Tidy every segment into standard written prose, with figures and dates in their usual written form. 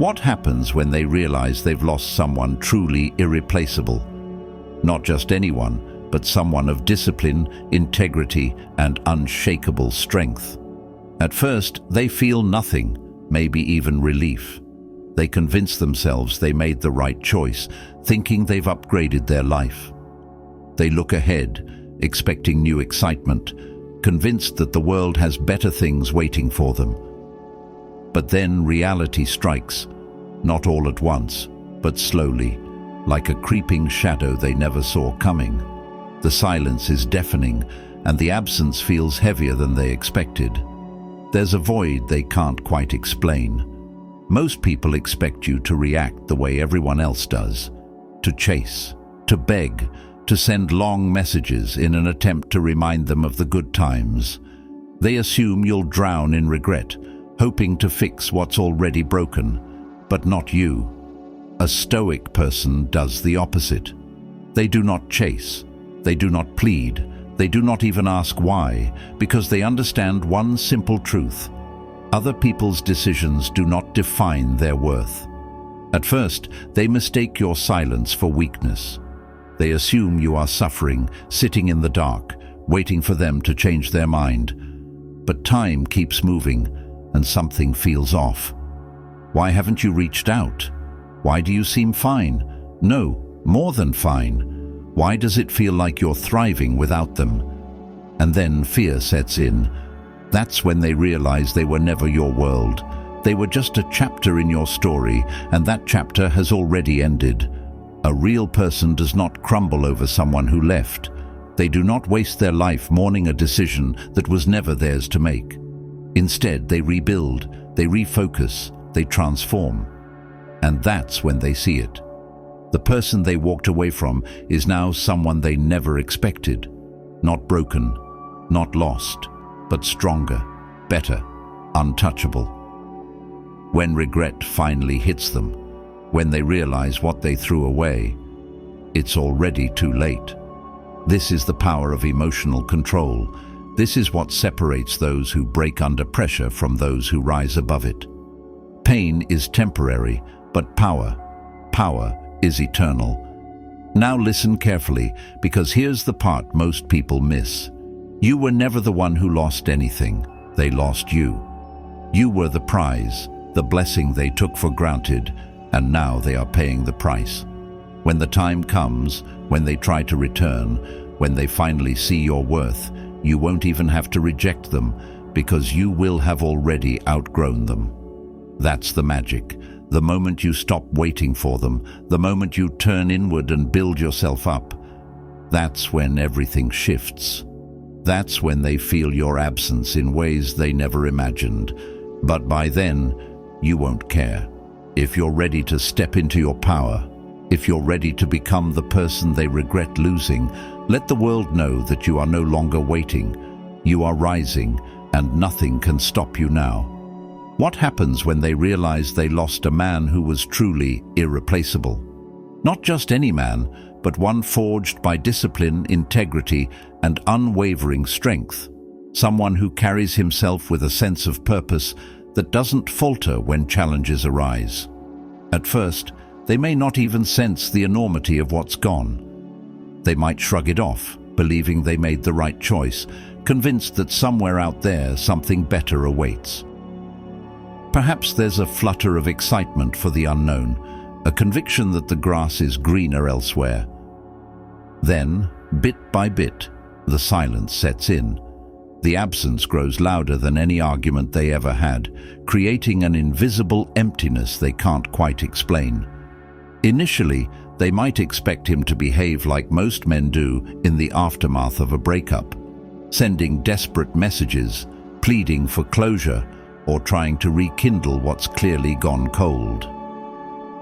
What happens when they realize they've lost someone truly irreplaceable? Not just anyone, but someone of discipline, integrity, and unshakable strength. At first, they feel nothing, maybe even relief. They convince themselves they made the right choice, thinking they've upgraded their life. They look ahead, expecting new excitement, convinced that the world has better things waiting for them. But then reality strikes, not all at once, but slowly, like a creeping shadow they never saw coming. The silence is deafening, and the absence feels heavier than they expected. There's a void they can't quite explain. Most people expect you to react the way everyone else does, to chase, to beg, to send long messages in an attempt to remind them of the good times. They assume you'll drown in regret, hoping to fix what's already broken, but not you. A Stoic person does the opposite. They do not chase, they do not plead, they do not even ask why, because they understand one simple truth: other people's decisions do not define their worth. At first, they mistake your silence for weakness. They assume you are suffering, sitting in the dark, waiting for them to change their mind. But time keeps moving, and something feels off. Why haven't you reached out? Why do you seem fine? No, more than fine. Why does it feel like you're thriving without them? And then fear sets in. That's when they realize they were never your world. They were just a chapter in your story, and that chapter has already ended. A real person does not crumble over someone who left. They do not waste their life mourning a decision that was never theirs to make. Instead, they rebuild, they refocus, they transform. And that's when they see it. The person they walked away from is now someone they never expected. Not broken, not lost, but stronger, better, untouchable. When regret finally hits them, when they realize what they threw away, it's already too late. This is the power of emotional control. This is what separates those who break under pressure from those who rise above it. Pain is temporary, but power is eternal. Now listen carefully, because here's the part most people miss. You were never the one who lost anything. They lost you. You were the prize, the blessing they took for granted, and now they are paying the price. When the time comes, when they try to return, when they finally see your worth, you won't even have to reject them, because you will have already outgrown them. That's the magic. The moment you stop waiting for them, the moment you turn inward and build yourself up, that's when everything shifts. That's when they feel your absence in ways they never imagined. But by then, you won't care. If you're ready to step into your power, if you're ready to become the person they regret losing, let the world know that you are no longer waiting. You are rising, and nothing can stop you now. What happens when they realize they lost a man who was truly irreplaceable? Not just any man, but one forged by discipline, integrity, and unwavering strength. Someone who carries himself with a sense of purpose that doesn't falter when challenges arise. At first, they may not even sense the enormity of what's gone. They might shrug it off, believing they made the right choice, convinced that somewhere out there something better awaits. Perhaps there's a flutter of excitement for the unknown, a conviction that the grass is greener elsewhere. Then, bit by bit, the silence sets in. The absence grows louder than any argument they ever had, creating an invisible emptiness they can't quite explain. Initially, they might expect him to behave like most men do in the aftermath of a breakup, sending desperate messages, pleading for closure, or trying to rekindle what's clearly gone cold.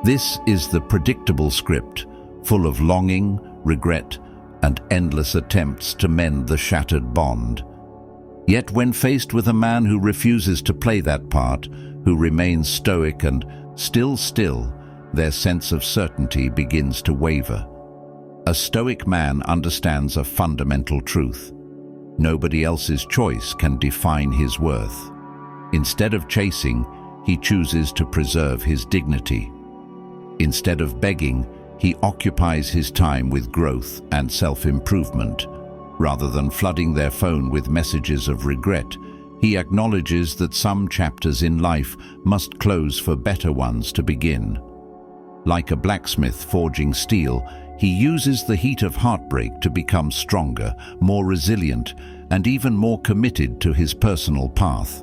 This is the predictable script, full of longing, regret, and endless attempts to mend the shattered bond. Yet when faced with a man who refuses to play that part, who remains stoic and still, their sense of certainty begins to waver. A stoic man understands a fundamental truth. Nobody else's choice can define his worth. Instead of chasing, he chooses to preserve his dignity. Instead of begging, he occupies his time with growth and self-improvement. Rather than flooding their phone with messages of regret, he acknowledges that some chapters in life must close for better ones to begin. Like a blacksmith forging steel, he uses the heat of heartbreak to become stronger, more resilient, and even more committed to his personal path.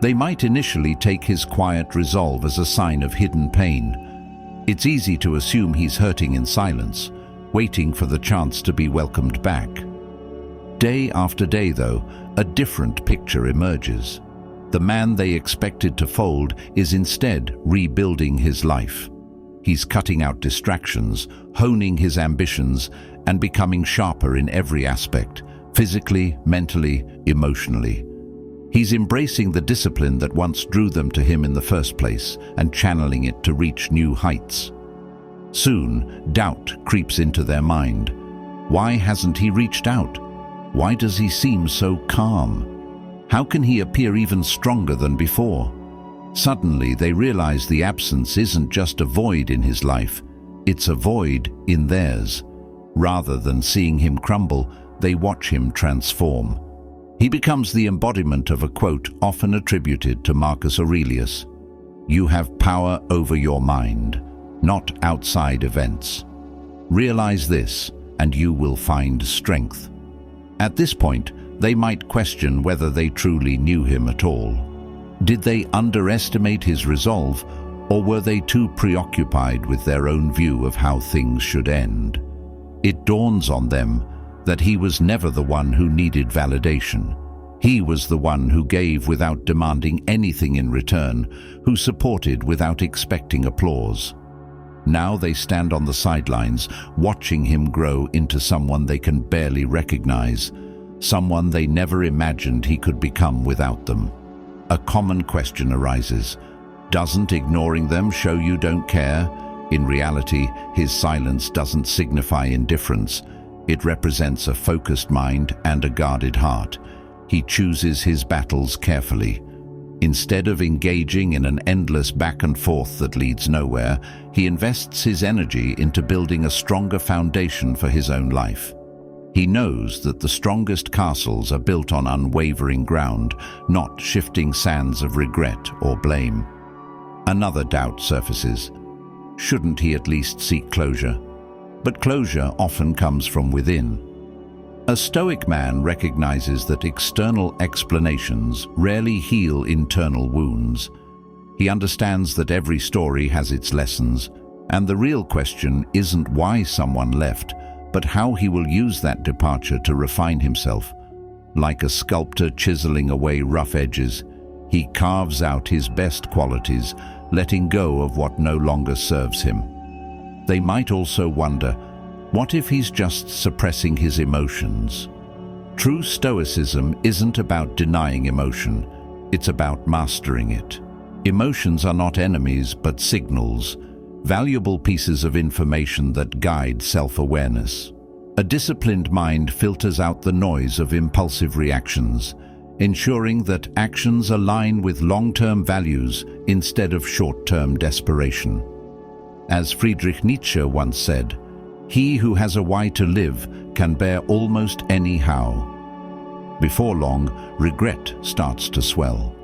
They might initially take his quiet resolve as a sign of hidden pain. It's easy to assume he's hurting in silence, waiting for the chance to be welcomed back. Day after day, though, a different picture emerges. The man they expected to fold is instead rebuilding his life. He's cutting out distractions, honing his ambitions, and becoming sharper in every aspect, physically, mentally, emotionally. He's embracing the discipline that once drew them to him in the first place and channeling it to reach new heights. Soon, doubt creeps into their mind. Why hasn't he reached out? Why does he seem so calm? How can he appear even stronger than before? Suddenly, they realize the absence isn't just a void in his life, it's a void in theirs. Rather than seeing him crumble, they watch him transform. He becomes the embodiment of a quote often attributed to Marcus Aurelius: "You have power over your mind, not outside events. Realize this, and you will find strength." At this point, they might question whether they truly knew him at all. Did they underestimate his resolve, or were they too preoccupied with their own view of how things should end? It dawns on them that he was never the one who needed validation. He was the one who gave without demanding anything in return, who supported without expecting applause. Now they stand on the sidelines, watching him grow into someone they can barely recognize, someone they never imagined he could become without them. A common question arises. Doesn't ignoring them show you don't care? In reality, his silence doesn't signify indifference. It represents a focused mind and a guarded heart. He chooses his battles carefully. Instead of engaging in an endless back and forth that leads nowhere, he invests his energy into building a stronger foundation for his own life. He knows that the strongest castles are built on unwavering ground, not shifting sands of regret or blame. Another doubt surfaces. Shouldn't he at least seek closure? But closure often comes from within. A Stoic man recognizes that external explanations rarely heal internal wounds. He understands that every story has its lessons, and the real question isn't why someone left, but how he will use that departure to refine himself. Like a sculptor chiseling away rough edges, he carves out his best qualities, letting go of what no longer serves him. They might also wonder, what if he's just suppressing his emotions? True Stoicism isn't about denying emotion, it's about mastering it. Emotions are not enemies, but signals, valuable pieces of information that guide self-awareness. A disciplined mind filters out the noise of impulsive reactions, ensuring that actions align with long-term values instead of short-term desperation. As Friedrich Nietzsche once said, "He who has a why to live can bear almost any how." Before long, regret starts to swell.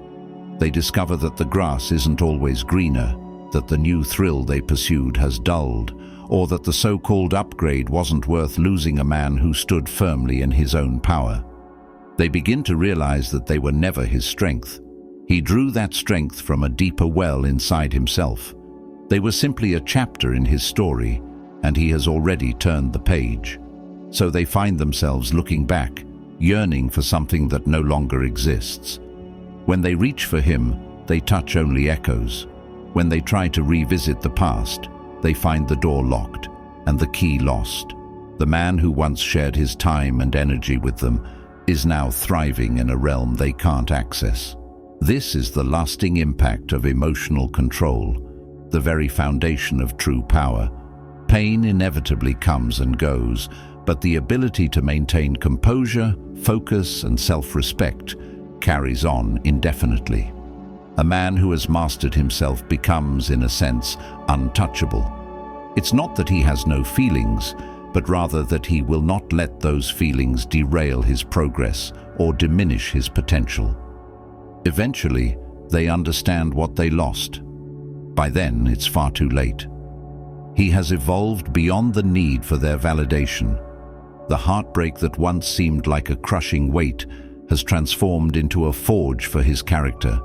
They discover that the grass isn't always greener, that the new thrill they pursued has dulled, or that the so-called upgrade wasn't worth losing a man who stood firmly in his own power. They begin to realize that they were never his strength. He drew that strength from a deeper well inside himself. They were simply a chapter in his story, and he has already turned the page. So they find themselves looking back, yearning for something that no longer exists. When they reach for him, they touch only echoes. When they try to revisit the past, they find the door locked and the key lost. The man who once shared his time and energy with them is now thriving in a realm they can't access. This is the lasting impact of emotional control, the very foundation of true power. Pain inevitably comes and goes, but the ability to maintain composure, focus, and self-respect carries on indefinitely. A man who has mastered himself becomes, in a sense, untouchable. It's not that he has no feelings, but rather that he will not let those feelings derail his progress or diminish his potential. Eventually, they understand what they lost. By then, it's far too late. He has evolved beyond the need for their validation. The heartbreak that once seemed like a crushing weight has transformed into a forge for his character.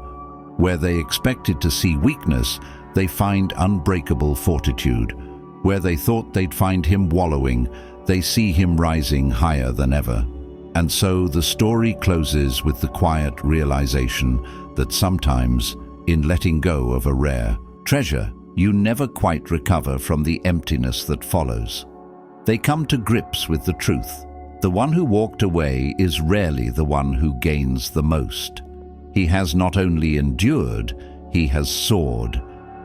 Where they expected to see weakness, they find unbreakable fortitude. Where they thought they'd find him wallowing, they see him rising higher than ever. And so the story closes with the quiet realization that sometimes, in letting go of a rare treasure, you never quite recover from the emptiness that follows. They come to grips with the truth. The one who walked away is rarely the one who gains the most. He has not only endured, he has soared.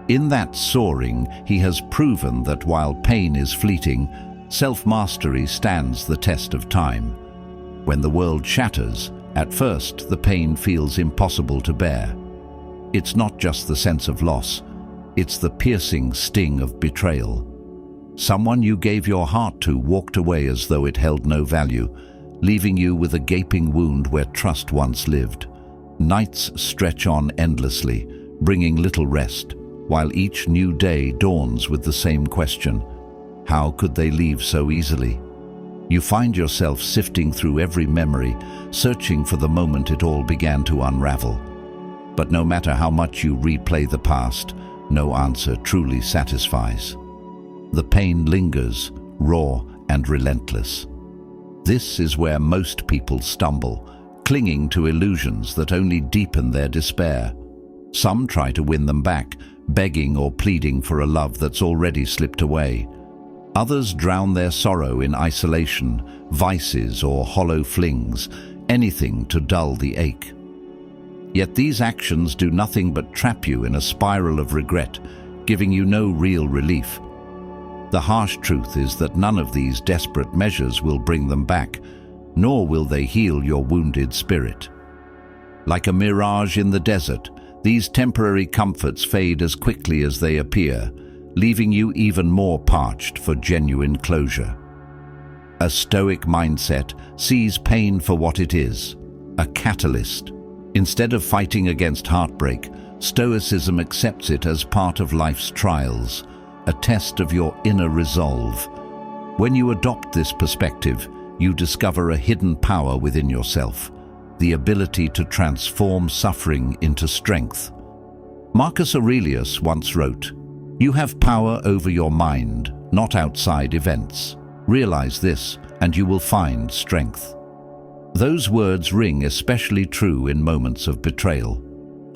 In that soaring, he has proven that while pain is fleeting, self-mastery stands the test of time. When the world shatters, at first the pain feels impossible to bear. It's not just the sense of loss, it's the piercing sting of betrayal. Someone you gave your heart to walked away as though it held no value, leaving you with a gaping wound where trust once lived. Nights stretch on endlessly, bringing little rest, while each new day dawns with the same question: how could they leave so easily? You find yourself sifting through every memory, searching for the moment it all began to unravel. But no matter how much you replay the past, no answer truly satisfies. The pain lingers, raw and relentless. This is where most people stumble, clinging to illusions that only deepen their despair. Some try to win them back, begging or pleading for a love that's already slipped away. Others drown their sorrow in isolation, vices or hollow flings, anything to dull the ache. Yet these actions do nothing but trap you in a spiral of regret, giving you no real relief. The harsh truth is that none of these desperate measures will bring them back, nor will they heal your wounded spirit. Like a mirage in the desert, these temporary comforts fade as quickly as they appear, leaving you even more parched for genuine closure. A Stoic mindset sees pain for what it is, a catalyst. Instead of fighting against heartbreak, Stoicism accepts it as part of life's trials, a test of your inner resolve. When you adopt this perspective, you discover a hidden power within yourself, the ability to transform suffering into strength. Marcus Aurelius once wrote, "You have power over your mind, not outside events. Realize this, and you will find strength." Those words ring especially true in moments of betrayal.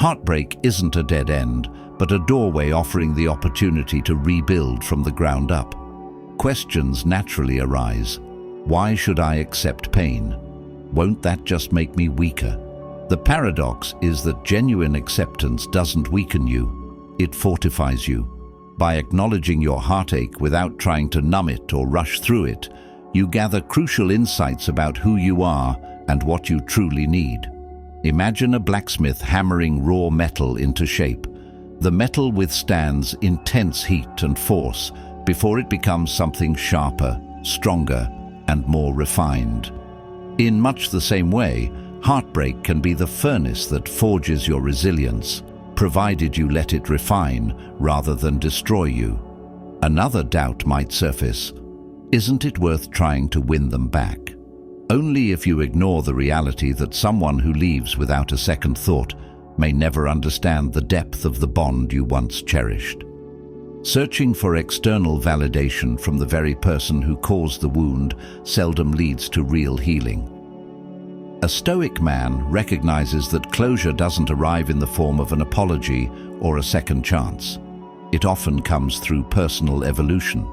Heartbreak isn't a dead end, but a doorway offering the opportunity to rebuild from the ground up. Questions naturally arise. Why should I accept pain? Won't that just make me weaker? The paradox is that genuine acceptance doesn't weaken you, it fortifies you. By acknowledging your heartache without trying to numb it or rush through it, you gather crucial insights about who you are and what you truly need. Imagine a blacksmith hammering raw metal into shape. The metal withstands intense heat and force before it becomes something sharper, stronger, and more refined. In much the same way, heartbreak can be the furnace that forges your resilience, provided you let it refine rather than destroy you. Another doubt might surface. Isn't it worth trying to win them back? Only if you ignore the reality that someone who leaves without a second thought may never understand the depth of the bond you once cherished. Searching for external validation from the very person who caused the wound seldom leads to real healing. A Stoic man recognizes that closure doesn't arrive in the form of an apology or a second chance. It often comes through personal evolution.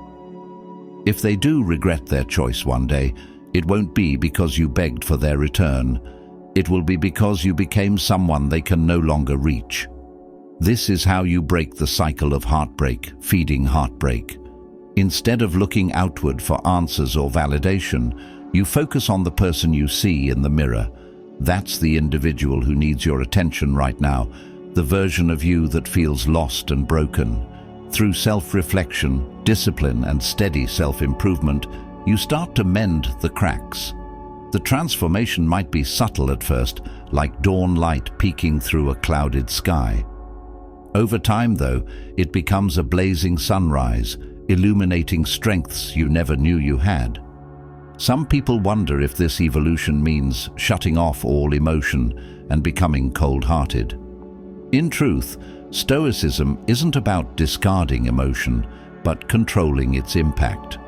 If they do regret their choice one day, it won't be because you begged for their return. It will be because you became someone they can no longer reach. This is how you break the cycle of heartbreak, feeding heartbreak. Instead of looking outward for answers or validation, you focus on the person you see in the mirror. That's the individual who needs your attention right now, the version of you that feels lost and broken. Through self-reflection, discipline, and steady self-improvement, you start to mend the cracks. The transformation might be subtle at first, like dawn light peeking through a clouded sky. Over time, though, it becomes a blazing sunrise, illuminating strengths you never knew you had. Some people wonder if this evolution means shutting off all emotion and becoming cold-hearted. In truth, Stoicism isn't about discarding emotion, but controlling its impact.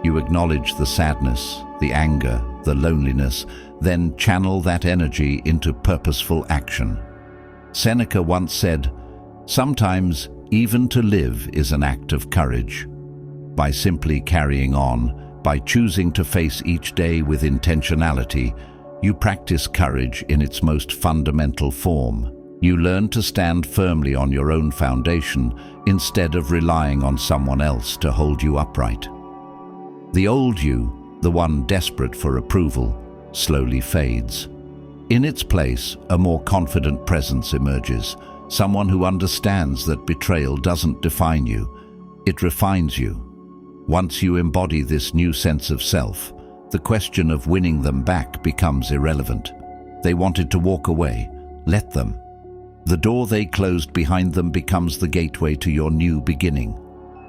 You acknowledge the sadness, the anger, the loneliness, then channel that energy into purposeful action. Seneca once said, "Sometimes even to live is an act of courage." By simply carrying on, by choosing to face each day with intentionality, you practice courage in its most fundamental form. You learn to stand firmly on your own foundation instead of relying on someone else to hold you upright. The old you, the one desperate for approval, slowly fades. In its place, a more confident presence emerges, someone who understands that betrayal doesn't define you, it refines you. Once you embody this new sense of self, the question of winning them back becomes irrelevant. They wanted to walk away. Let them. The door they closed behind them becomes the gateway to your new beginning.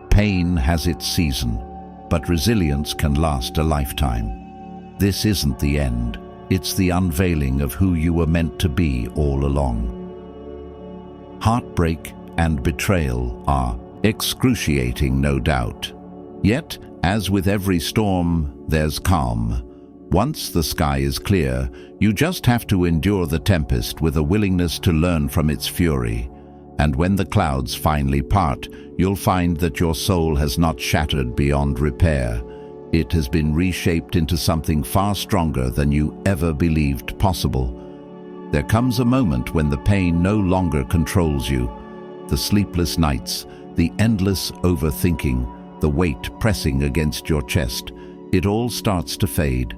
Pain has its season, but resilience can last a lifetime. This isn't the end. It's the unveiling of who you were meant to be all along. Heartbreak and betrayal are excruciating, no doubt. Yet, as with every storm, there's calm. Once the sky is clear, you just have to endure the tempest with a willingness to learn from its fury. And when the clouds finally part, you'll find that your soul has not shattered beyond repair. It has been reshaped into something far stronger than you ever believed possible. There comes a moment when the pain no longer controls you. The sleepless nights, the endless overthinking, the weight pressing against your chest, it all starts to fade.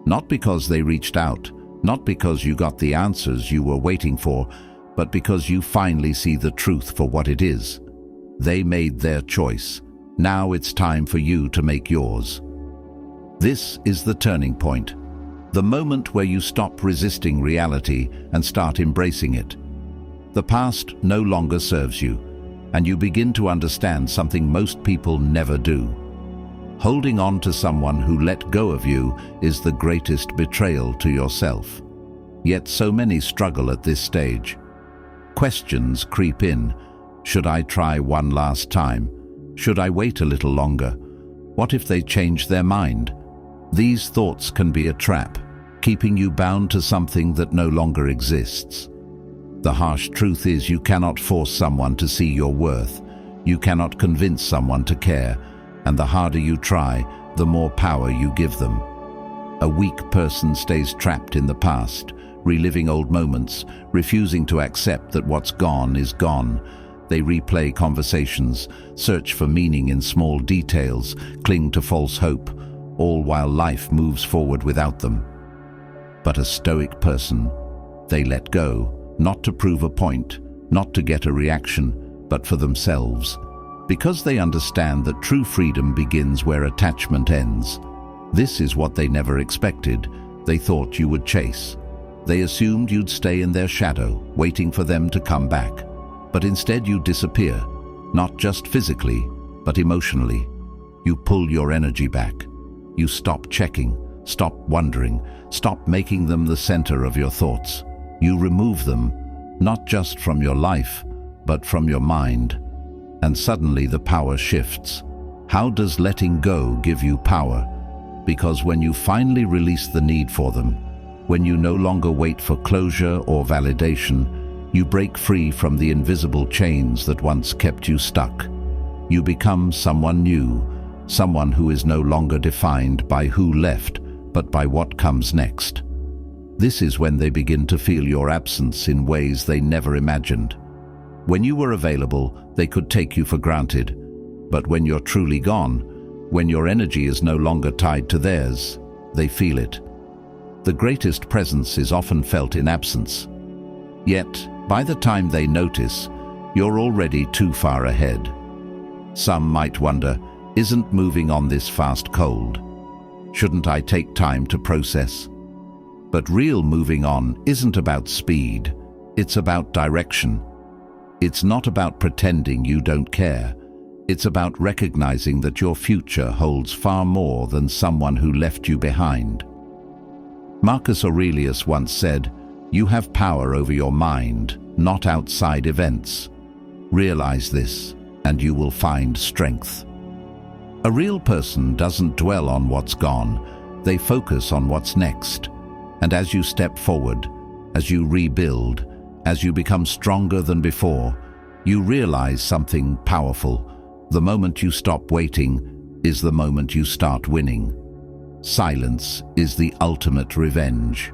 Not because they reached out, not because you got the answers you were waiting for, but because you finally see the truth for what it is. They made their choice. Now it's time for you to make yours. This is the turning point, the moment where you stop resisting reality and start embracing it. The past no longer serves you, and you begin to understand something most people never do. Holding on to someone who let go of you is the greatest betrayal to yourself. Yet so many struggle at this stage. Questions creep in. Should I try one last time? Should I wait a little longer? What if they change their mind? These thoughts can be a trap, keeping you bound to something that no longer exists. The harsh truth is you cannot force someone to see your worth. You cannot convince someone to care. And the harder you try, the more power you give them. A weak person stays trapped in the past, reliving old moments, refusing to accept that what's gone is gone. They replay conversations, search for meaning in small details, cling to false hope, all while life moves forward without them. But a stoic person, they let go, not to prove a point, not to get a reaction, but for themselves. Because they understand that true freedom begins where attachment ends. This is what they never expected. They thought you would chase. They assumed you'd stay in their shadow, waiting for them to come back. But instead you disappear, not just physically, but emotionally. You pull your energy back. You stop checking, stop wondering, stop making them the center of your thoughts. You remove them, not just from your life, but from your mind. And suddenly the power shifts. How does letting go give you power? Because when you finally release the need for them, when you no longer wait for closure or validation, you break free from the invisible chains that once kept you stuck. You become someone new, someone who is no longer defined by who left, but by what comes next. This is when they begin to feel your absence in ways they never imagined. When you were available, they could take you for granted. But when you're truly gone, when your energy is no longer tied to theirs, they feel it. The greatest presence is often felt in absence. Yet, By the time they notice, you're already too far ahead. Some might wonder, isn't moving on this fast cold? Shouldn't I take time to process? But real moving on isn't about speed, it's about direction. It's not about pretending you don't care. It's about recognizing that your future holds far more than someone who left you behind. Marcus Aurelius once said, "You have power over your mind, not outside events. Realize this, and you will find strength." A real person doesn't dwell on what's gone, they focus on what's next. And as you step forward, as you rebuild, as you become stronger than before, you realize something powerful. The moment you stop waiting is the moment you start winning. Silence is the ultimate revenge.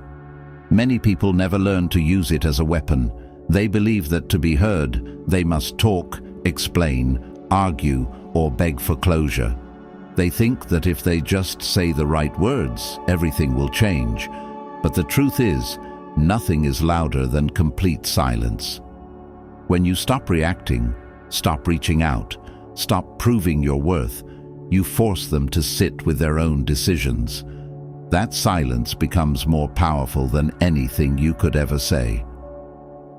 Many people never learn to use it as a weapon. They believe that to be heard, they must talk, explain, argue, or beg for closure. They think that if they just say the right words, everything will change. But the truth is, nothing is louder than complete silence. When you stop reacting, stop reaching out, stop proving your worth, you force them to sit with their own decisions. That silence becomes more powerful than anything you could ever say.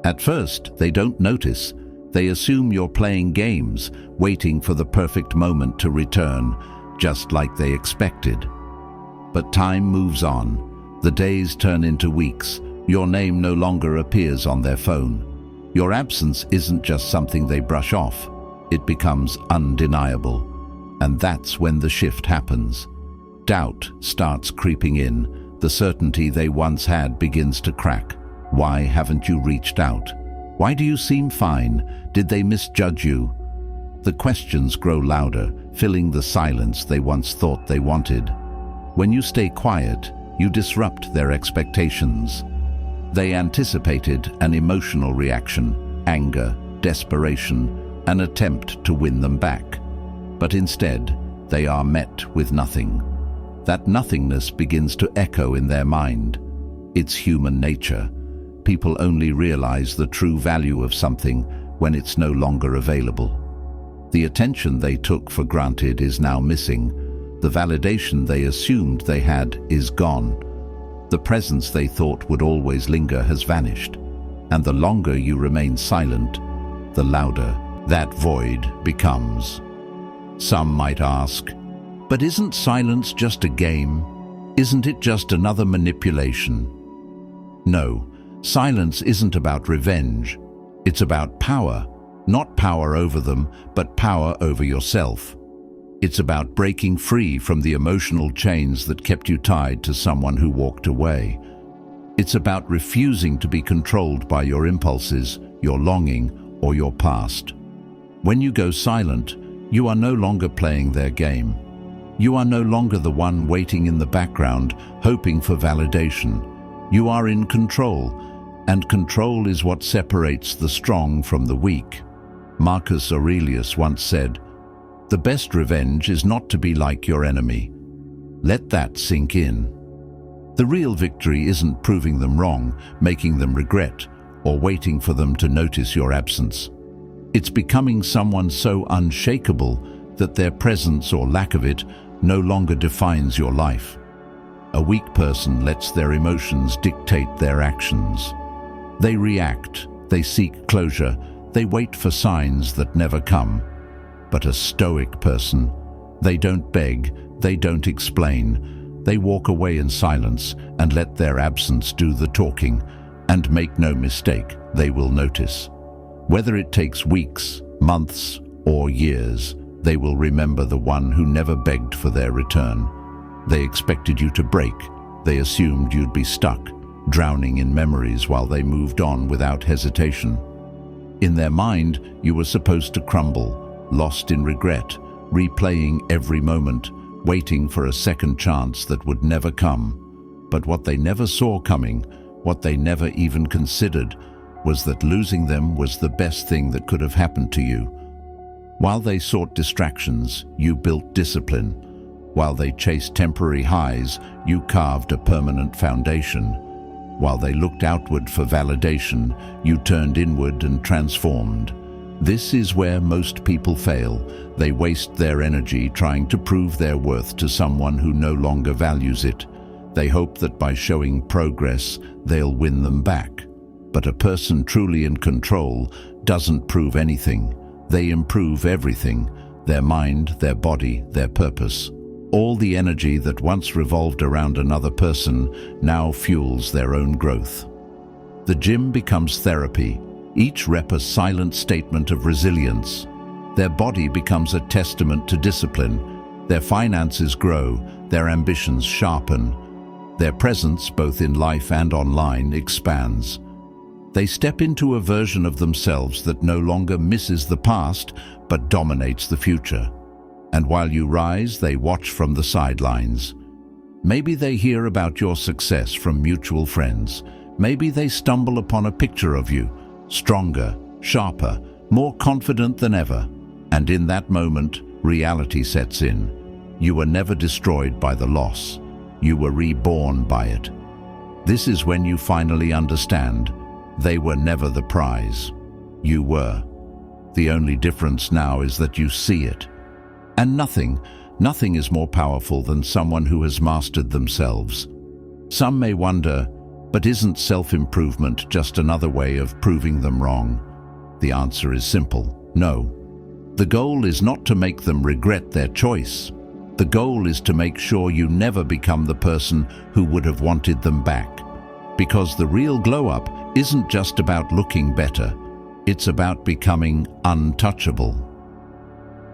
At first, they don't notice. They assume you're playing games, waiting for the perfect moment to return, just like they expected. But time moves on. The days turn into weeks. Your name no longer appears on their phone. Your absence isn't just something they brush off. It becomes undeniable. And that's when the shift happens. Doubt starts creeping in. The certainty they once had begins to crack. Why haven't you reached out? Why do you seem fine? Did they misjudge you? The questions grow louder, filling the silence they once thought they wanted. When you stay quiet, you disrupt their expectations. They anticipated an emotional reaction, anger, desperation, an attempt to win them back. But instead, they are met with nothing. That nothingness begins to echo in their mind. It's human nature. People only realize the true value of something when it's no longer available. The attention they took for granted is now missing. The validation they assumed they had is gone. The presence they thought would always linger has vanished. And the longer you remain silent, the louder that void becomes. Some might ask, but isn't silence just a game? Isn't it just another manipulation? No, silence isn't about revenge. It's about power. Not power over them, but power over yourself. It's about breaking free from the emotional chains that kept you tied to someone who walked away. It's about refusing to be controlled by your impulses, your longing, or your past. When you go silent, you are no longer playing their game. You are no longer the one waiting in the background, hoping for validation. You are in control, and control is what separates the strong from the weak. Marcus Aurelius once said, "The best revenge is not to be like your enemy." Let that sink in. The real victory isn't proving them wrong, making them regret, or waiting for them to notice your absence. It's becoming someone so unshakable that their presence or lack of it no longer defines your life. A weak person lets their emotions dictate their actions. They react, they seek closure, they wait for signs that never come. But a stoic person, they don't beg, they don't explain. They walk away in silence and let their absence do the talking. And make no mistake, they will notice. Whether it takes weeks, months, or years, they will remember the one who never begged for their return. They expected you to break. They assumed you'd be stuck, drowning in memories while they moved on without hesitation. In their mind, you were supposed to crumble, lost in regret, replaying every moment, waiting for a second chance that would never come. But what they never saw coming, what they never even considered, was that losing them was the best thing that could have happened to you. While they sought distractions, you built discipline. While they chased temporary highs, you carved a permanent foundation. While they looked outward for validation, you turned inward and transformed. This is where most people fail. They waste their energy trying to prove their worth to someone who no longer values it. They hope that by showing progress, they'll win them back. But a person truly in control doesn't prove anything. They improve everything: their mind, their body, their purpose. All the energy that once revolved around another person now fuels their own growth. The gym becomes therapy, each rep a silent statement of resilience. Their body becomes a testament to discipline. Their finances grow, their ambitions sharpen. Their presence, both in life and online, expands. They step into a version of themselves that no longer misses the past, but dominates the future. And while you rise, they watch from the sidelines. Maybe they hear about your success from mutual friends. Maybe they stumble upon a picture of you, stronger, sharper, more confident than ever. And in that moment, reality sets in. You were never destroyed by the loss. You were reborn by it. This is when you finally understand. They were never the prize. You were. The only difference now is that you see it. And nothing is more powerful than someone who has mastered themselves. Some may wonder, but isn't self-improvement just another way of proving them wrong? The answer is simple: no. The goal is not to make them regret their choice. The goal is to make sure you never become the person who would have wanted them back. Because the real glow-up isn't just about looking better, it's about becoming untouchable.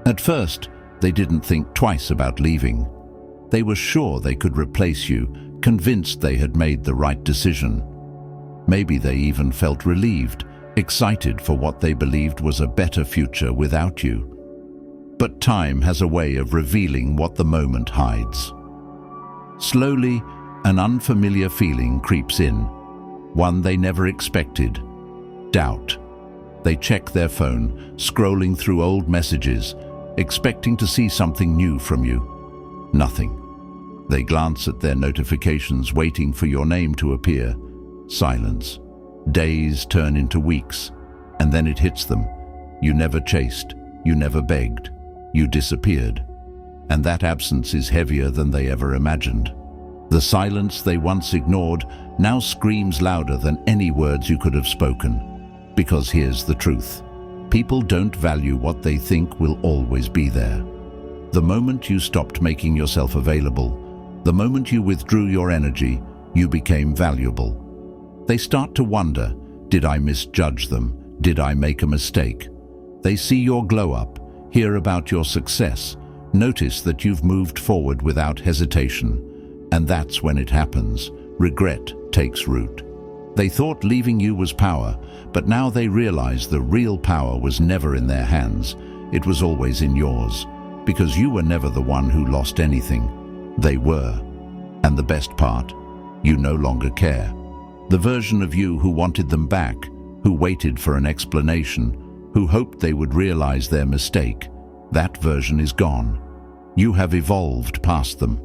At first, they didn't think twice about leaving. They were sure they could replace you, convinced they had made the right decision. Maybe they even felt relieved, excited for what they believed was a better future without you. But time has a way of revealing what the moment hides. Slowly, an unfamiliar feeling creeps in, one they never expected: doubt. They check their phone, scrolling through old messages, expecting to see something new from you. Nothing. They glance at their notifications, waiting for your name to appear. Silence. Days turn into weeks, and then it hits them. You never chased, you never begged, you disappeared. And that absence is heavier than they ever imagined. The silence they once ignored now screams louder than any words you could have spoken. Because here's the truth: people don't value what they think will always be there. The moment you stopped making yourself available, the moment you withdrew your energy, you became valuable. They start to wonder, did I misjudge them? Did I make a mistake? They see your glow up, hear about your success, notice that you've moved forward without hesitation. And that's when it happens. Regret takes root. They thought leaving you was power, but now they realize the real power was never in their hands. It was always in yours, because you were never the one who lost anything. They were. And the best part, you no longer care. The version of you who wanted them back, who waited for an explanation, who hoped they would realize their mistake, that version is gone. You have evolved past them.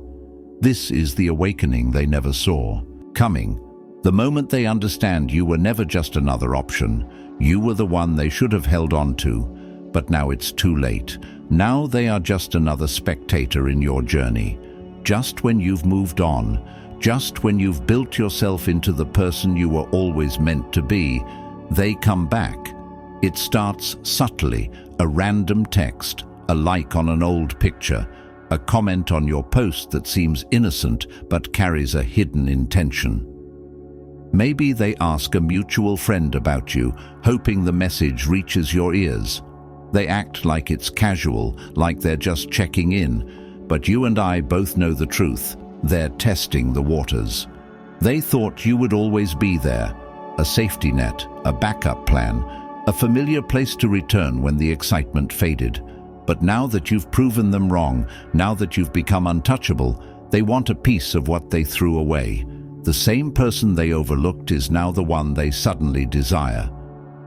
This is the awakening they never saw coming. The moment they understand you were never just another option, you were the one they should have held on to, but now it's too late. Now they are just another spectator in your journey. Just when you've moved on, just when you've built yourself into the person you were always meant to be, they come back. It starts subtly: a random text, a like on an old picture, a comment on your post that seems innocent but carries a hidden intention. Maybe they ask a mutual friend about you, hoping the message reaches your ears. They act like it's casual, like they're just checking in, but you and I both know the truth. They're testing the waters. They thought you would always be there, a safety net, a backup plan, a familiar place to return when the excitement faded. But now that you've proven them wrong, now that you've become untouchable, they want a piece of what they threw away. The same person they overlooked is now the one they suddenly desire.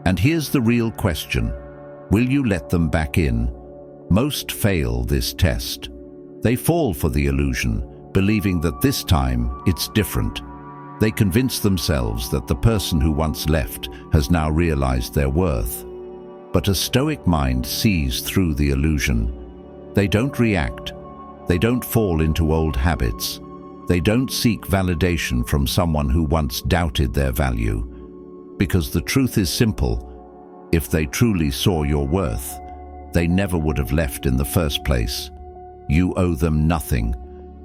And here's the real question: will you let them back in? Most fail this test. They fall for the illusion, believing that this time it's different. They convince themselves that the person who once left has now realized their worth. But a Stoic mind sees through the illusion. They don't react. They don't fall into old habits. They don't seek validation from someone who once doubted their value. Because the truth is simple. If they truly saw your worth, they never would have left in the first place. You owe them nothing.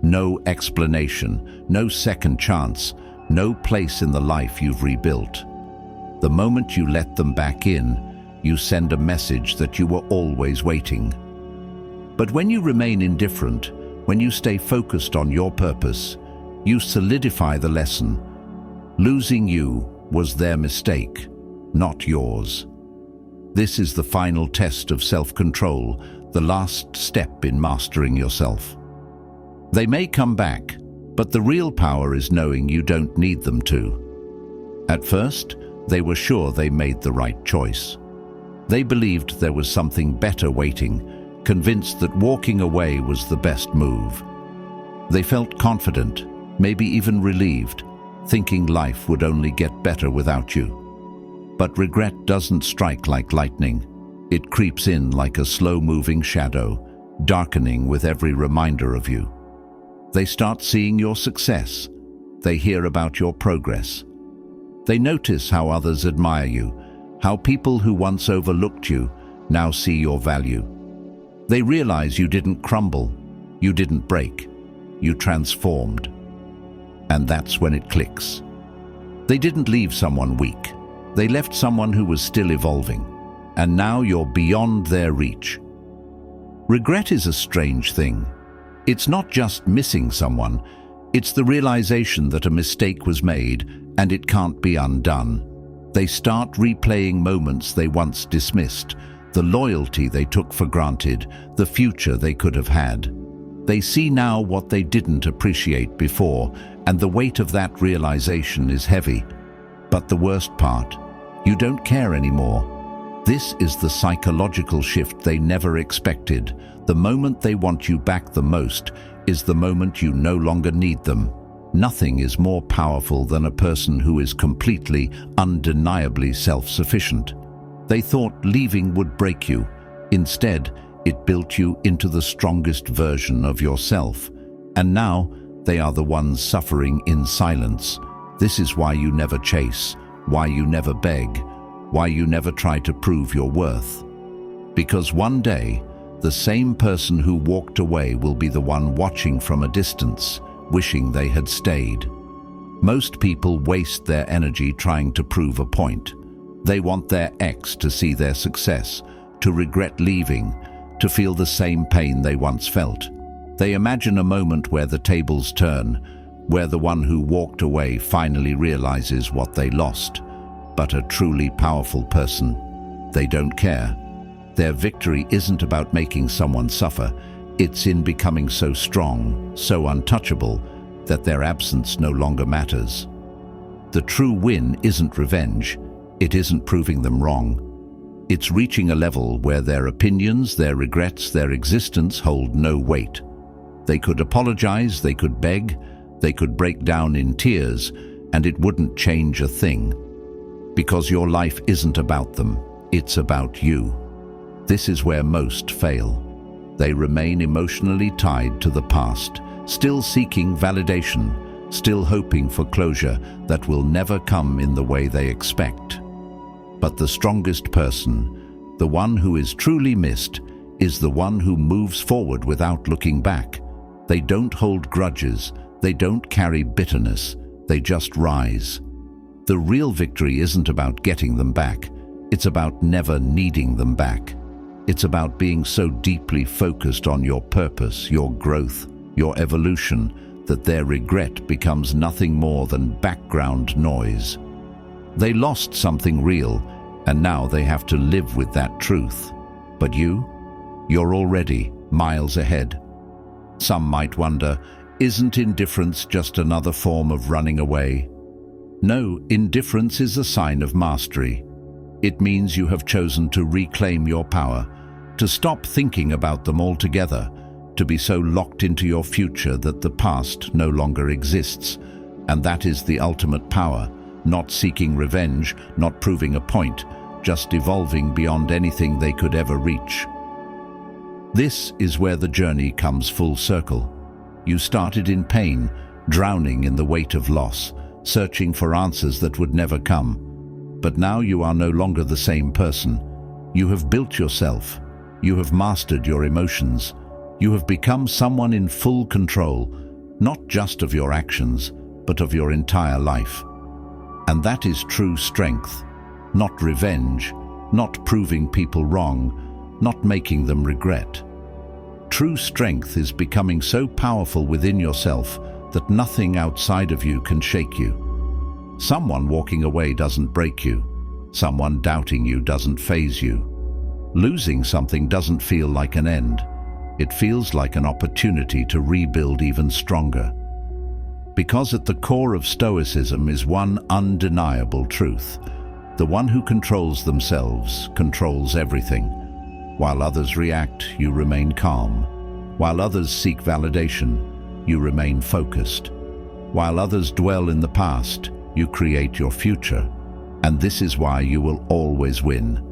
No explanation, no second chance, no place in the life you've rebuilt. The moment you let them back in, you send a message that you were always waiting. But when you remain indifferent, when you stay focused on your purpose, you solidify the lesson. Losing you was their mistake, not yours. This is the final test of self-control, the last step in mastering yourself. They may come back, but the real power is knowing you don't need them to. At first, they were sure they made the right choice. They believed there was something better waiting, convinced that walking away was the best move. They felt confident, maybe even relieved, thinking life would only get better without you. But regret doesn't strike like lightning. It creeps in like a slow-moving shadow, darkening with every reminder of you. They start seeing your success. They hear about your progress. They notice how others admire you, how people who once overlooked you now see your value. They realize you didn't crumble, you didn't break, you transformed. And that's when it clicks. They didn't leave someone weak. They left someone who was still evolving. And now you're beyond their reach. Regret is a strange thing. It's not just missing someone. It's the realization that a mistake was made and it can't be undone. They start replaying moments they once dismissed, the loyalty they took for granted, the future they could have had. They see now what they didn't appreciate before, and the weight of that realization is heavy. But the worst part, you don't care anymore. This is the psychological shift they never expected. The moment they want you back the most is the moment you no longer need them. Nothing is more powerful than a person who is completely, undeniably self-sufficient. They thought leaving would break you. Instead, it built you into the strongest version of yourself. And now, they are the ones suffering in silence. This is why you never chase, why you never beg, why you never try to prove your worth. Because one day, the same person who walked away will be the one watching from a distance, wishing they had stayed. Most people waste their energy trying to prove a point. They want their ex to see their success, to regret leaving, to feel the same pain they once felt. They imagine a moment where the tables turn, where the one who walked away finally realizes what they lost. But a truly powerful person, they don't care. Their victory isn't about making someone suffer. It's in becoming so strong, so untouchable, that their absence no longer matters. The true win isn't revenge. It isn't proving them wrong. It's reaching a level where their opinions, their regrets, their existence hold no weight. They could apologize, they could beg, they could break down in tears, and it wouldn't change a thing. Because your life isn't about them, it's about you. This is where most fail. They remain emotionally tied to the past, still seeking validation, still hoping for closure that will never come in the way they expect. But the strongest person, the one who is truly missed, is the one who moves forward without looking back. They don't hold grudges, they don't carry bitterness, they just rise. The real victory isn't about getting them back, it's about never needing them back. It's about being so deeply focused on your purpose, your growth, your evolution, that their regret becomes nothing more than background noise. They lost something real, and now they have to live with that truth. But you're already miles ahead. Some might wonder, isn't indifference just another form of running away? No, indifference is a sign of mastery. It means you have chosen to reclaim your power, to stop thinking about them altogether, to be so locked into your future that the past no longer exists. And that is the ultimate power, not seeking revenge, not proving a point, just evolving beyond anything they could ever reach. This is where the journey comes full circle. You started in pain, drowning in the weight of loss, searching for answers that would never come. But now you are no longer the same person. You have built yourself. You have mastered your emotions. You have become someone in full control, not just of your actions, but of your entire life. And that is true strength, not revenge, not proving people wrong, not making them regret. True strength is becoming so powerful within yourself that nothing outside of you can shake you. Someone walking away doesn't break you. Someone doubting you doesn't faze you. Losing something doesn't feel like an end. It feels like an opportunity to rebuild even stronger. Because at the core of Stoicism is one undeniable truth. The one who controls themselves controls everything. While others react, you remain calm. While others seek validation, you remain focused. While others dwell in the past, you create your future. And this is why you will always win.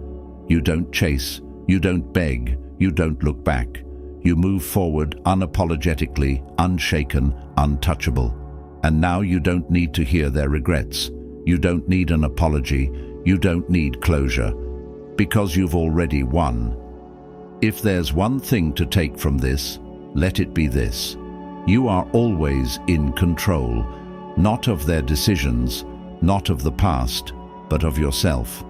You don't chase, you don't beg, you don't look back. You move forward unapologetically, unshaken, untouchable. And now you don't need to hear their regrets. You don't need an apology. You don't need closure. Because you've already won. If there's one thing to take from this, let it be this. You are always in control, not of their decisions, not of the past, but of yourself.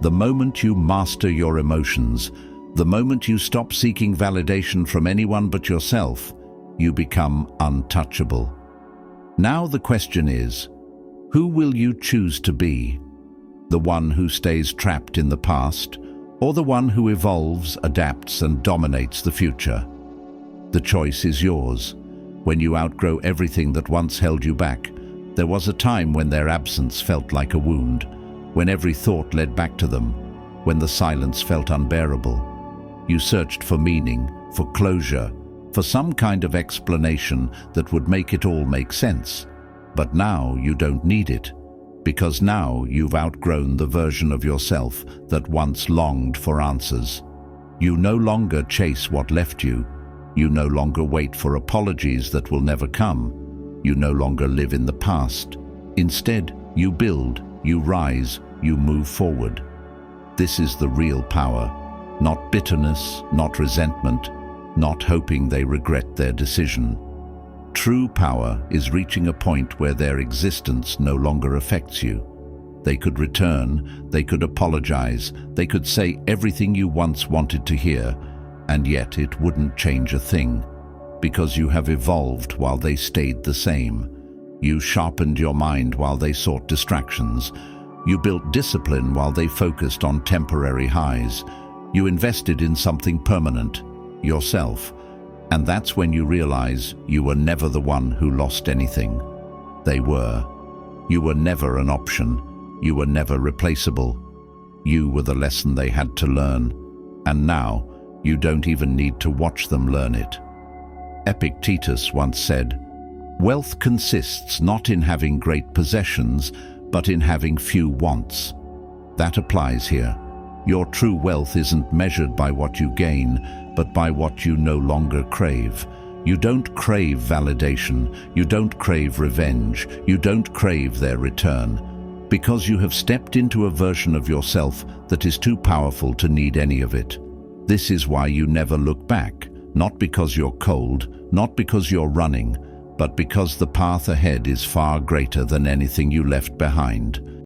The moment you master your emotions, the moment you stop seeking validation from anyone but yourself, you become untouchable. Now the question is, who will you choose to be? The one who stays trapped in the past, or the one who evolves, adapts, and dominates the future? The choice is yours. When you outgrow everything that once held you back, there was a time when their absence felt like a wound, when every thought led back to them, when the silence felt unbearable. You searched for meaning, for closure, for some kind of explanation that would make it all make sense. But now you don't need it, because now you've outgrown the version of yourself that once longed for answers. You no longer chase what left you. You no longer wait for apologies that will never come. You no longer live in the past. Instead, you build, you rise, you move forward. This is the real power, not bitterness, not resentment, not hoping they regret their decision. True power is reaching a point where their existence no longer affects you. They could return, they could apologize, they could say everything you once wanted to hear, and yet it wouldn't change a thing, because you have evolved while they stayed the same. You sharpened your mind while they sought distractions. You built discipline while they focused on temporary highs. You invested in something permanent, yourself. And that's when you realize you were never the one who lost anything. They were. You were never an option. You were never replaceable. You were the lesson they had to learn. And now, you don't even need to watch them learn it. Epictetus once said, "Wealth consists not in having great possessions, but in having few wants." That applies here. Your true wealth isn't measured by what you gain, but by what you no longer crave. You don't crave validation. You don't crave revenge. You don't crave their return. Because you have stepped into a version of yourself that is too powerful to need any of it. This is why you never look back, not because you're cold, not because you're running, but because the path ahead is far greater than anything you left behind.